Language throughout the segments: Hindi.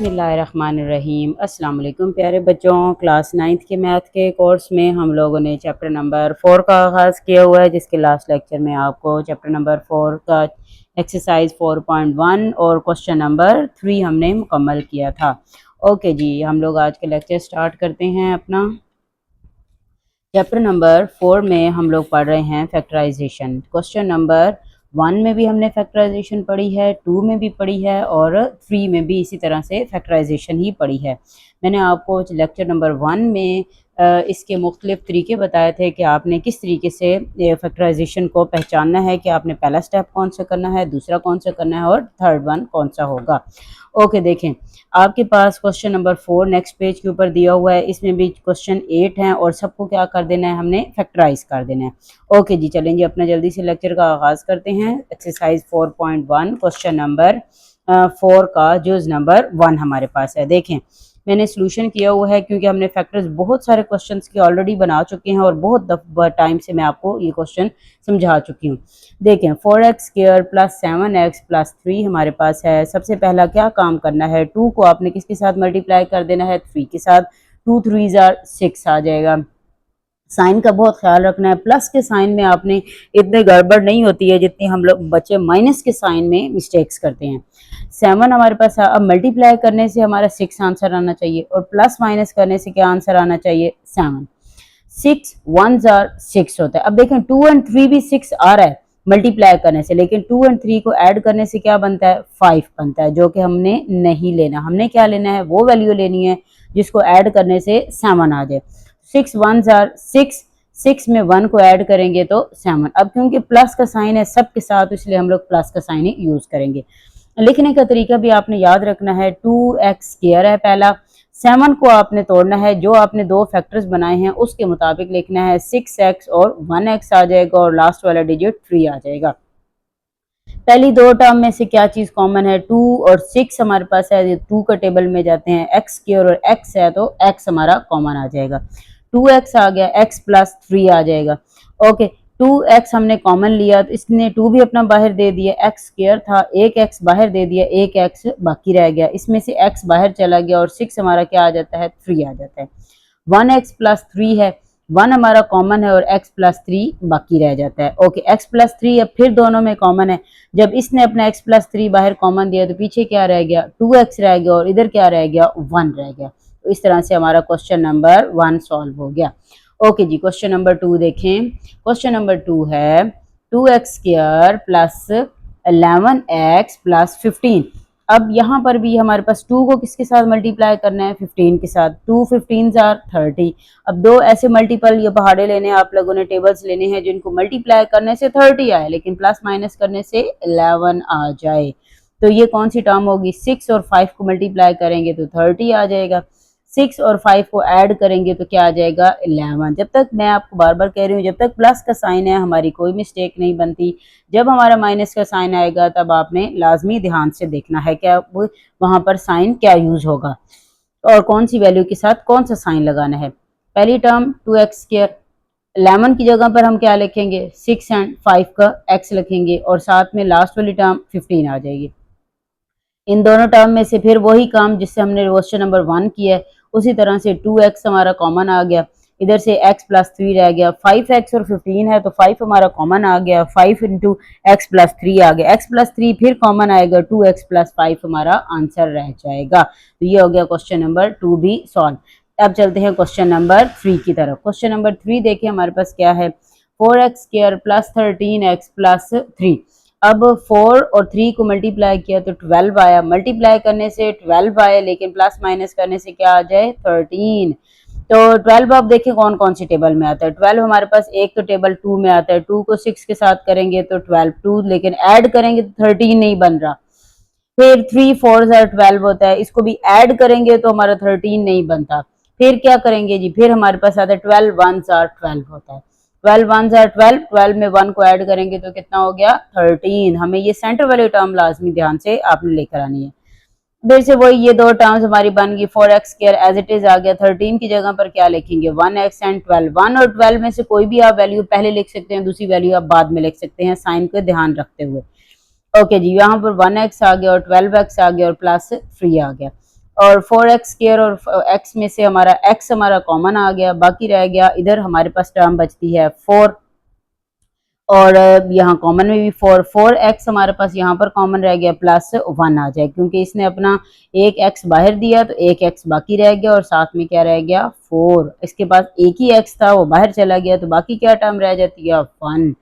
बिस्मिल्लाहिर्रहमानिर्रहीम। अस्सलाम वालेकुम प्यारे बच्चों। क्लास 9th के मैथ के कोर्स में हम लोगों ने चैप्टर नंबर 4 का आगाज़ किया हुआ है, जिसके लास्ट लेक्चर में आपको चैप्टर नंबर 4 का एक्सरसाइज 4.1 और क्वेश्चन नंबर 3 हमने मुकम्मल किया था। ओके जी, हम लोग आज के लेक्चर स्टार्ट करते हैं अपना। चैप्टर नंबर 4 में हम लोग पढ़ रहे हैं फैक्टराइजेशन। क्वेश्चन नंबर 1 में भी हमने फैक्टराइजेशन पढ़ी है, 2 में भी पढ़ी है और 3 में भी इसी तरह से फैक्टराइजेशन ही पढ़ी है। मैंने आपको लेक्चर नंबर 1 में इसके मुख्तलिफ तरीके बताए थे कि आपने किस तरीके से फैक्टराइजेशन को पहचानना है कि आपने पहला स्टेप कौन सा करना है, दूसरा कौन सा करना है और थर्ड वन कौन सा होगा। ओके, देखें आपके पास क्वेश्चन नंबर 4 नेक्स्ट पेज के ऊपर दिया हुआ है। इसमें भी क्वेश्चन 8 हैं और सबको क्या कर देना है, हमने फैक्टराइज कर देना है। ओके जी, चलें जी अपना जल्दी से लेक्चर का आगाज़ करते हैं। एक्सरसाइज 4.1 क्वेश्चन नंबर 4 का जुज नंबर 1 हमारे पास है। देखें मैंने सोल्यूशन किया हुआ है क्योंकि हमने फैक्टर्स बहुत सारे क्वेश्चंस के ऑलरेडी बना चुके हैं और बहुत टाइम से मैं आपको ये क्वेश्चन समझा चुकी हूँ। देखें 4x² प्लस 7x प्लस 3 हमारे पास है। सबसे पहला क्या काम करना है, 2 को आपने किसके साथ मल्टीप्लाई कर देना है, 3 के साथ। 2 3 6 आ जाएगा। साइन का बहुत ख्याल रखना है, प्लस के साइन में आपने इतने गड़बड़ नहीं होती है जितनी हम लोग बच्चे माइनस के साइन में मिस्टेक्स करते हैं। 7 हमारे पास अब मल्टीप्लाई करने से हमारा 6 आंसर आना चाहिए और प्लस माइनस करने से क्या आंसर आना चाहिए, 7। 6 1s 6 होता है। अब देखें 2 और 3 भी 6 आ रहा है मल्टीप्लाई करने से, लेकिन 2 और 3 को ऐड करने से क्या बनता है, 5 बनता है, जो कि हमने नहीं लेना। हमने क्या लेना है, वो वैल्यू लेनी है जिसको ऐड करने से 7 आ जाए। 6 1s 6, 6 में 1 को ऐड करेंगे तो 7। अब क्योंकि प्लस का साइन है सब के साथ, इसलिए हम लोग प्लस का साइन ही यूज करेंगे। लिखने का तरीका भी आपने याद रखना है। 2x² है पहला, 7 को आपने तोड़ना है, जो आपने दो फैक्टर्स बनाए हैं उसके मुताबिक लिखना है। 6x और 1x आ जाएगा और लास्ट वाला डिजिट 3 आ जाएगा। पहली दो टर्म में से क्या चीज कॉमन है, 2 और 6 हमारे पास है। 2 का टेबल में जाते हैं, x² और x है तो x हमारा कॉमन आ जाएगा। 2x आ गया, x प्लस 3 आ जाएगा। ओके, 2x हमने कॉमन लिया तो इसने 2 भी अपना बाहर दे दिया, x² था, एक x बाहर दे दिया, एक x बाकी रह गया। इसमें से x बाहर चला गया और 6 हमारा क्या आ जाता है, 3 आ जाता है। 1x प्लस 3 है, 1 हमारा कॉमन है और x प्लस 3 बाकी रह जाता है। ओके, x प्लस 3 अब फिर दोनों में कॉमन है। जब इसने अपना x प्लस 3 बाहर कॉमन दिया तो पीछे क्या रह गया, 2x रह गया और इधर क्या रह गया, 1 रह गया। तो इस तरह से हमारा क्वेश्चन नंबर 1 सॉल्व हो गया। ओके जी, क्वेश्चन नंबर 2 देखें। क्वेश्चन नंबर 2 है 2x² प्लस 11x प्लस 15। अब यहाँ पर भी हमारे पास 2 को किसके साथ मल्टीप्लाई करना है, 15 के साथ। 2 15s 30। अब दो ऐसे मल्टीपल ये पहाड़े लेने हैं, आप लोगों ने टेबल्स लेने हैं जिनको मल्टीप्लाई करने से 30 आए लेकिन प्लस माइनस करने से 11 आ जाए। तो ये कौन सी टर्म होगी, 6 और 5 को मल्टीप्लाई करेंगे तो 30 आ जाएगा। 6 और 5 को ऐड करेंगे तो क्या आ जाएगा, 11। जब तक, मैं आपको बार बार कह रही हूँ, जब तक प्लस का साइन है हमारी कोई मिस्टेक नहीं बनती। जब हमारा माइनस का साइन आएगा तब आपने लाजमी ध्यान से देखना है क्या वहां पर साइन क्या यूज होगा और कौन सी वैल्यू के साथ कौन सा साइन लगाना है। पहली टर्म 2x², 11 की जगह पर हम क्या लिखेंगे, 6 एंड 5 का x लिखेंगे और साथ में लास्ट वाली टर्म 15 आ जाएगी। इन दोनों टर्म में से फिर वही काम जिससे हमने क्वेश्चन नंबर 1 किया है, उसी तरह से 2x हमारा कॉमन आ गया, इधर से x प्लस 3 रह गया। 5x और 15 है तो 5 हमारा कॉमन आ गया, 5 इंटू x प्लस 3 आ गया, x प्लस 3 फिर कॉमन आएगा, 2x प्लस 5 हमारा आंसर रह जाएगा। तो ये हो गया क्वेश्चन नंबर 2 भी सॉल्व। अब चलते हैं क्वेश्चन नंबर 3 की तरफ। क्वेश्चन नंबर 3 देखिए हमारे पास क्या है, 4x² प्लस 13x प्लस 3। अब 4 और 3 को मल्टीप्लाई किया तो 12 आया, मल्टीप्लाई करने से 12 आए लेकिन प्लस माइनस करने से क्या आ जाए, 13। तो 12 अब देखें कौन कौन सी टेबल में आता है। 12 हमारे पास एक तो टेबल 2 में आता है, 2 को 6 के साथ करेंगे तो 12 2, लेकिन ऐड करेंगे तो 13 नहीं बन रहा। फिर 3 4 12 होता है, इसको भी ऐड करेंगे तो हमारा 13 नहीं बनता। फिर क्या करेंगे जी, फिर हमारे पास आता है 12 1s 12 होता है। 12 1s 12, 12 में 1 को ऐड करेंगे तो कितना हो गया, 13। हमें ये सेंटर वाली टर्म लाजमी ध्यान से आपने लेकर आनी है। फिर से वही ये दो टर्म्स हमारी बन गई, 4x² एज इट इज आ गया। 13 की जगह पर क्या लिखेंगे, 1x एंड 12। 1 और 12 में से कोई भी आप वैल्यू पहले लिख सकते हैं, दूसरी वैल्यू आप बाद में लिख सकते हैं, साइन को ध्यान रखते हुए। ओके जी, यहाँ पर 1x आ गया और 12x आ गया और प्लस 3 आ गया। और 4x स्क्वायर और x में से हमारा x हमारा कॉमन आ गया, बाकी रह गया इधर हमारे पास टर्म बचती है 4 और यहाँ कॉमन में भी 4x हमारे पास यहाँ पर कॉमन रह गया प्लस 1 आ जाए, क्योंकि इसने अपना एक x बाहर दिया तो एक x बाकी रह गया और साथ में क्या रह गया 4। इसके पास एक ही x था वो बाहर चला गया तो बाकी क्या टर्म रह जाती है 1।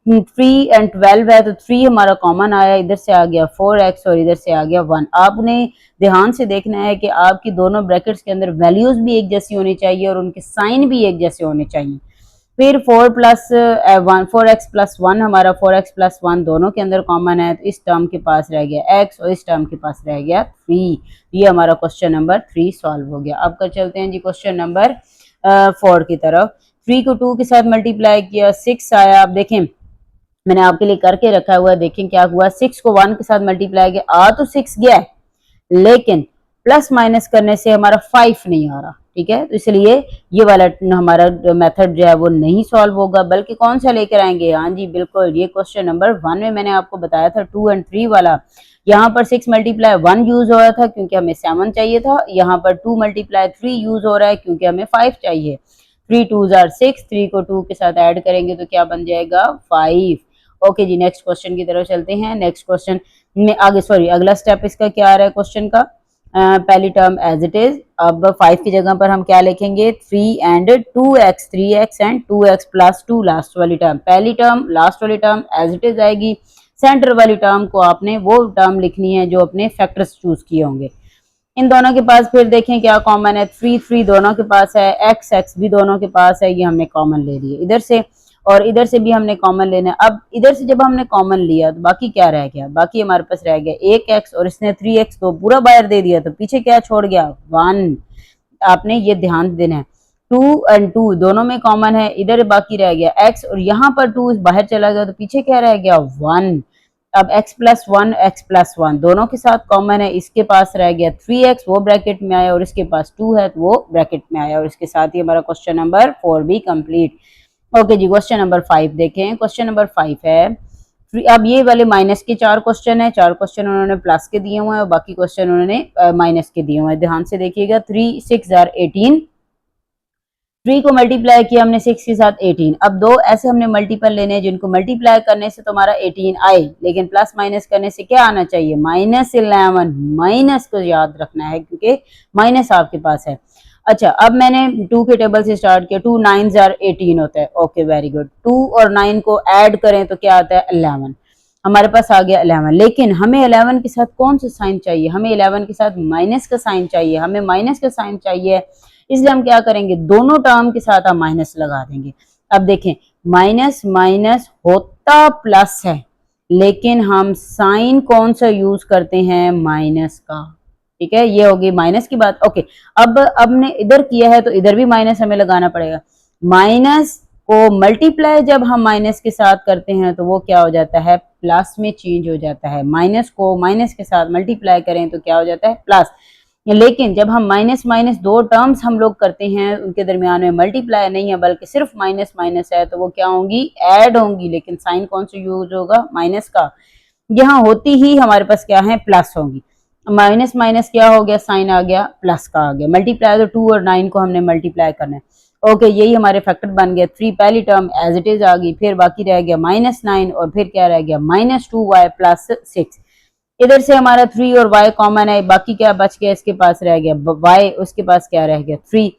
3 एंड 12 है तो 3 हमारा कॉमन आया, इधर से आ गया 4x और इधर से आ गया 1। आपने ध्यान से देखना है कि आपकी दोनों ब्रैकेट्स के अंदर वैल्यूज भी एक जैसी होनी चाहिए और उनके साइन भी एक जैसे होने चाहिए। फिर 4x प्लस 1 हमारा 4x प्लस 1 दोनों के अंदर कॉमन है तो इस टर्म के पास रह गया x और इस टर्म के पास रह गया 3। ये हमारा क्वेश्चन नंबर 3 सॉल्व हो गया। अब कर चलते हैं जी क्वेश्चन नंबर 4 की तरफ। 3 को 2 के साथ मल्टीप्लाई किया 6 आया। अब देखें मैंने आपके लिए करके रखा हुआ है, देखें क्या हुआ। 6 को 1 के साथ मल्टीप्लाई किया आ तो 6 गया है, लेकिन प्लस माइनस करने से हमारा 5 नहीं आ रहा, ठीक है। तो इसलिए ये वाला हमारा मेथड जो है वो नहीं सॉल्व होगा, बल्कि कौन सा लेकर आएंगे। हाँ जी बिल्कुल, ये क्वेश्चन नंबर 1 में मैंने आपको बताया था 2 एंड 3 वाला। यहाँ पर 6 मल्टीप्लाई 1 यूज हो रहा था क्योंकि हमें 7 चाहिए था। यहाँ पर 2 मल्टीप्लाई 3 यूज हो रहा है क्योंकि हमें 5 चाहिए। 3 2s are 6, 3 को 2 के साथ ऐड करेंगे तो क्या बन जाएगा 5। ओके जी, नेक्स्ट क्वेश्चन की तरफ चलते हैं। नेक्स्ट क्वेश्चन में अगला स्टेप इसका क्या आ रहा है क्वेश्चन का। पहली टर्म एज इट इज। अब 5 की जगह पर हम क्या लिखेंगे 3 and 2x, 3x and 2x plus 2 last वाली टर्म। पहली टर्म लास्ट वाली टर्म एज इट इज आएगी। सेंटर वाली टर्म को आपने वो टर्म लिखनी है जो अपने फैक्टर्स चूज किए होंगे। इन दोनों के पास फिर देखें क्या कॉमन है। 3 दोनों के पास है, x भी दोनों के पास है, ये हमने कॉमन ले लिए इधर से और इधर से भी हमने कॉमन लेना है। अब इधर से जब हमने कॉमन लिया तो बाकी क्या रह गया, बाकी हमारे पास रह गया एक x और इसने 3x तो पूरा बाहर दे दिया तो पीछे क्या छोड़ गया 1। आपने ये ध्यान देना है। 2 एंड 2 दोनों में कॉमन है, इधर बाकी रह गया x और यहाँ पर 2 बाहर चला गया तो पीछे क्या रह गया 1। अब x प्लस 1 दोनों के साथ कॉमन है, इसके पास रह गया 3x वो ब्रैकेट में आया और इसके पास 2 है तो वो ब्रैकेट में आया और इसके साथ ही हमारा क्वेश्चन नंबर 4 भी कंप्लीट। ओके जी, क्वेश्चन नंबर 5 देखें। क्वेश्चन नंबर 5 है, अब ये वाले माइनस के 4 क्वेश्चन है, 4 क्वेश्चन उन्होंने प्लस के दिए हुए हैं और बाकी क्वेश्चन उन्होंने माइनस के दिए हुए हैं। ध्यान से देखिएगा। 3 6 are 18। 3 को मल्टीप्लाई किया हमने 6 के साथ 18। अब दो ऐसे हमने मल्टीपल लेने हैं जिनको मल्टीप्लाई करने से तुम्हारा 18 आए, लेकिन प्लस माइनस करने से क्या आना चाहिए -11। माइनस को याद रखना है क्योंकि माइनस आपके पास है। अच्छा, अब मैंने 2 के टेबल से स्टार्ट किया। 2 9s are 18 होता है। Okay very good. 2 और 9 को ऐड करें तो क्या आता है 11। हमारे पास आ गया 11, लेकिन हमें 11 के साथ कौन सा साइन चाहिए, हमें 11 के साथ माइनस का साइन चाहिए। हमें माइनस का साइन चाहिए, इसलिए हम क्या करेंगे दोनों टर्म के साथ हम माइनस लगा देंगे। अब देखें माइनस माइनस होता प्लस है, लेकिन हम साइन कौन सा यूज करते हैं माइनस का, ठीक है। ये होगी माइनस की बात। ओके, अब ने इधर किया है तो इधर भी माइनस हमें लगाना पड़ेगा। माइनस को मल्टीप्लाई जब हम माइनस के साथ करते हैं तो वो क्या हो जाता है प्लस में चेंज हो जाता है। माइनस को माइनस के साथ मल्टीप्लाई करें तो क्या हो जाता है प्लस। लेकिन जब हम माइनस माइनस दो टर्म्स हम लोग करते हैं उनके दरमियान में मल्टीप्लाई नहीं है बल्कि सिर्फ माइनस माइनस है तो वो क्या होंगी ऐड होंगी, लेकिन साइन कौन सा यूज होगा माइनस का। यहाँ होती ही हमारे पास क्या है प्लस होंगी। माइनस माइनस क्या हो गया साइन आ गया प्लस का आ गया। मल्टीप्लाई तो 2 और 9 को हमने मल्टीप्लाई करना है। ओके, यही हमारे फैक्टर बन गया। 3 पहली टर्म एज इट इज आ गई, फिर बाकी रह गया -9 और फिर क्या रह गया -2y प्लस 6। इधर से हमारा 3 और y कॉमन है, बाकी क्या बच गया इसके पास रह गया y, उसके पास क्या रह गया 3।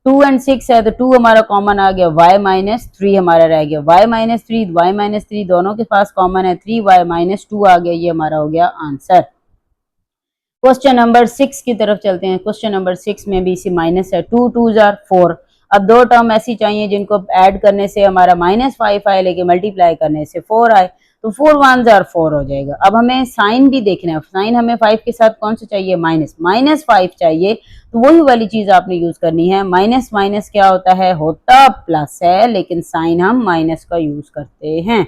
2 एंड 6 है तो 2 हमारा कॉमन आ गया, y -3 हमारा रह गया। y -3 दोनों के पास कॉमन है, 3y -2 आ गया। ये हमारा हो गया आंसर। क्वेश्चन नंबर 6 की तरफ चलते हैं। क्वेश्चन नंबर 6 में भी इसी माइनस है। 2 2s are 4। अब दो टर्म ऐसी चाहिए जिनको ऐड करने से हमारा -5 आए लेकिन मल्टीप्लाई करने से 4 आए, तो 4 1s are 4 हो जाएगा। अब हमें साइन भी देखना है, साइन हमें 5 के साथ कौन सा चाहिए -5 चाहिए, तो वही वाली चीज आपने यूज करनी है। माइनस माइनस क्या होता है होता प्लस है, लेकिन साइन हम माइनस का यूज करते हैं।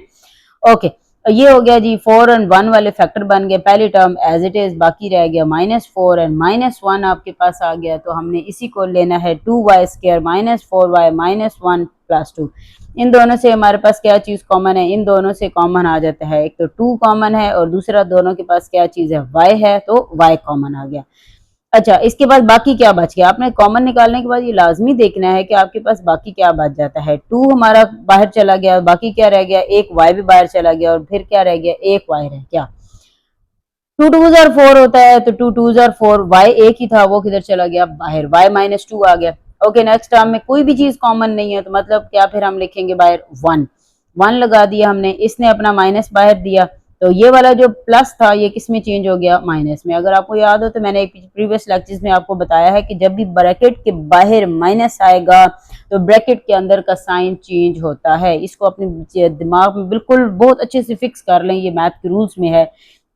ओके, ये हो गया जी 4 और 1 वाले फैक्टर बन गए। पहली टर्म एज इट इज, बाकी रह गया -4 एंड -1 आपके पास आ गया, तो हमने इसी को लेना है 2y स्क्वायर -4y -1 प्लस 2। इन दोनों से हमारे पास क्या चीज कॉमन है, इन दोनों से कॉमन आ जाता है, एक तो 2 कॉमन है और दूसरा दोनों के पास क्या चीज है y है, तो y कॉमन आ गया। अच्छा, इसके बाद बाकी क्या बच गया? आपने कॉमन निकालने के बाद ये लाजमी देखना है कि आपके पास बाकी क्या बच जाता है। 2 हमारा बाहर चला गया, बाकी क्या रह गया? एक y भी बाहर चला गया और फिर क्या रह गया? एक y रह गया। 2 2s आर 4 होता है, तो 2 2s आर 4, y एक ही था वो किधर चला गया? बाहर, y माइनस 2 आ गया। ओके, नेक्स्ट टर्म में कोई भी चीज कॉमन नहीं है, तो मतलब क्या फिर हम लिखेंगे बाहर 1, 1 लगा दिया हमने, इसने अपना माइनस बाहर दिया, तो ये वाला जो प्लस था ये किस में चेंज हो गया? माइनस में। अगर आपको याद हो तो मैंने प्रीवियस लेक्चर्स में आपको बताया है कि जब भी ब्रैकेट के बाहर माइनस आएगा तो ब्रैकेट के अंदर का साइन चेंज होता है। इसको अपने दिमाग में बिल्कुल बहुत अच्छे से फिक्स कर लें, ये मैथ के रूल्स में है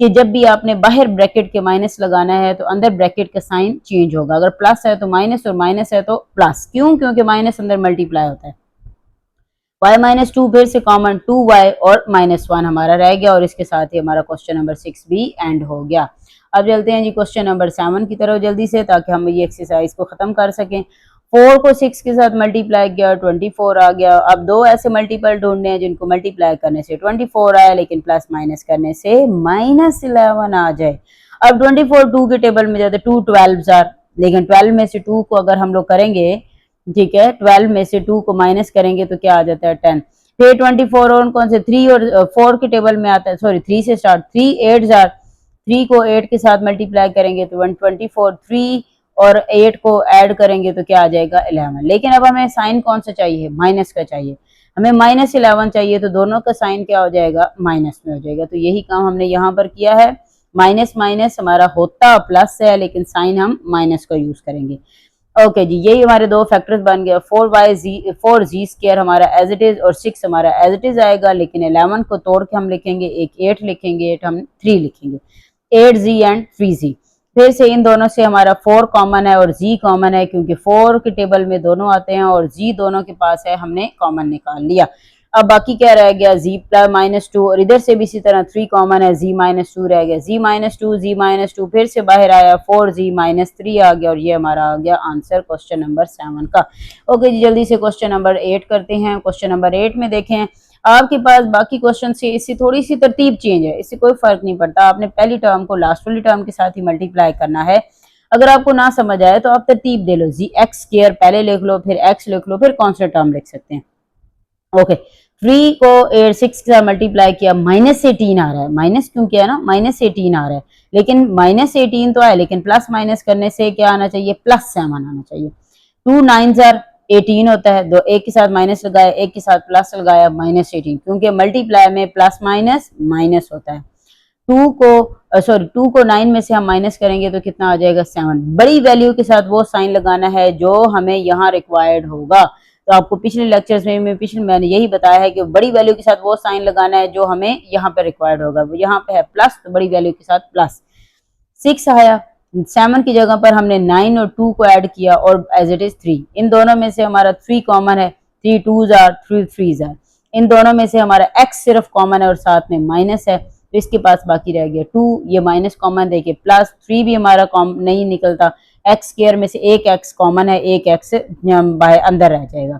कि जब भी आपने बाहर ब्रैकेट के माइनस लगाना है तो अंदर ब्रैकेट का साइन चेंज होगा। अगर प्लस है तो माइनस और माइनस है तो प्लस। क्यों? क्योंकि माइनस अंदर मल्टीप्लाई होता है। y माइनस 2 फिर से कॉमन, 2y और माइनस 1 हमारा रह गया और इसके साथ ही हमारा क्वेश्चन नंबर 6 भी एंड हो गया। अब चलते हैं जी क्वेश्चन नंबर 7 की तरफ जल्दी से, ताकि हम ये एक्सरसाइज को खत्म कर सकें। 4 को 6 के साथ मल्टीप्लाई किया, 24 आ गया। अब दो ऐसे मल्टीपल ढूंढने हैं जिनको मल्टीप्लाई करने से 24 आया, लेकिन प्लस माइनस करने से माइनस 11 आ जाए। अब 24 2 के टेबल में जाते, 2 12 आर, लेकिन 12 में से 2 को अगर हम लोग करेंगे, ठीक है, 12 में से 2 को माइनस करेंगे तो क्या आ जाता है? 10। फिर 24 और कौन से 3 और 4 के टेबल में आता है, सॉरी 3 से स्टार्ट, 3 8 आर, 3 को 8 के साथ मल्टीप्लाई करेंगे तो 124, 3 और 8 को ऐड करेंगे तो क्या आ जाएगा? 11। लेकिन अब हमें साइन कौन सा चाहिए? माइनस का चाहिए, हमें माइनस 11 चाहिए, तो दोनों का साइन क्या हो जाएगा? माइनस में हो जाएगा। तो यही काम हमने यहाँ पर किया है। माइनस माइनस हमारा होता प्लस है, लेकिन साइन हम माइनस का यूज करेंगे। ओके जी, यही हमारे दो फैक्टर्स बन गए। 4 जी स्क्वायर हमारा एज इट इज और 6 हमारा एज इट इज आएगा, लेकिन 11 को तोड़ के हम लिखेंगे, एक 8 लिखेंगे, 8 हम 3 लिखेंगे, 8z एंड 3z। फिर से इन दोनों से हमारा 4 कॉमन है और z कॉमन है, क्योंकि 4 के टेबल में दोनों आते हैं और z दोनों के पास है, हमने कॉमन निकाल लिया। अब बाकी क्या रह गया? z प्लस माइनस 2, और इधर से भी इसी तरह 3 कॉमन है, z माइनस 2 रह गया, z माइनस 2 फिर से बाहर आया, 4z माइनस 3 आ गया, और ये हमारा आ गया आंसर क्वेश्चन नंबर 7 का। ओके जी, जल्दी से क्वेश्चन नंबर 8 करते हैं। क्वेश्चन नंबर 8 में देखें, आपके पास बाकी क्वेश्चन से इससे थोड़ी सी तरतीब चेंज है, इससे कोई फर्क नहीं पड़ता। आपने पहली टर्म को लास्ट वाली टर्म के साथ ही मल्टीप्लाई करना है। अगर आपको ना समझ आए तो आप तरतीब दे लो, जी एक्स स्क्वायर पहले लिख लो, फिर एक्स लिख लो, फिर कौन सा टर्म लिख सकते हैं। ओके, 3 को 6 के साथ मल्टीप्लाई किया, माइनस 18 आ रहा है। माइनस क्यों किया ना? माइनस 18 आ रहा है, लेकिन माइनस 18 तो आया, लेकिन प्लस माइनस करने से क्या आना चाहिए? प्लस 7 आना चाहिए। 2 9 आर 18 होता है, दो एक के साथ माइनस लगाया, एक के साथ प्लस लगाया, माइनस 18, क्योंकि मल्टीप्लाई में प्लस माइनस माइनस होता है। 2 को 9 में से हम माइनस करेंगे तो कितना आ जाएगा? 7। बड़ी वैल्यू के साथ वो साइन लगाना है जो हमें यहाँ रिक्वायर्ड होगा। तो आपको पिछले लेक्चर्स में मैंने यही बताया है कि बड़ी वैल्यू के साथ वो साइन लगाना है जो हमें यहाँ पे रिक्वायर्ड होगा। वो यहाँ पे है प्लस, तो बड़ी वैल्यू के साथ प्लस। 6 आया, 7 की जगह पर हमने 9 और 2 को ऐड किया और एज इट इज 3। इन दोनों में से हमारा 3 कॉमन है, 3 2s आर, 3 3s आर। इन दोनों में से हमारा x सिर्फ कॉमन है और साथ में माइनस है, तो इसके पास बाकी रह गया 2, ये माइनस कॉमन देके प्लस, 3 भी हमारा नहीं निकलता, एक्स स्क्वायर में से एक x कॉमन है, एक x बाहर अंदर रह जाएगा।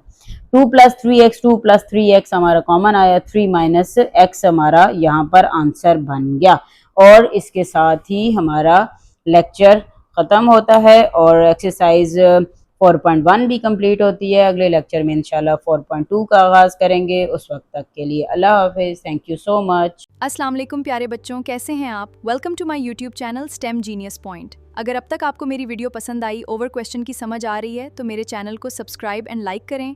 2 प्लस 3x, 2 प्लस 3x हमारा कॉमन आया, 3 माइनस x हमारा यहाँ पर आंसर बन गया। और इसके साथ ही हमारा लेक्चर खत्म होता है और एक्सरसाइज 4.1 भी कंप्लीट होती है। अगले लेक्चर में इंशाल्लाह 4.2 का आगाज करेंगे। उस वक्त तक के लिए अल्लाह हाफिज, थैंक यू सो मच। अस्सलाम वालेकुम प्यारे बच्चों, कैसे हैं आप? Welcome to my YouTube channel STEM genius point. अगर अब तक आपको मेरी वीडियो पसंद आई, ओवर क्वेश्चन की समझ आ रही है, तो मेरे चैनल को सब्सक्राइब एंड लाइक करें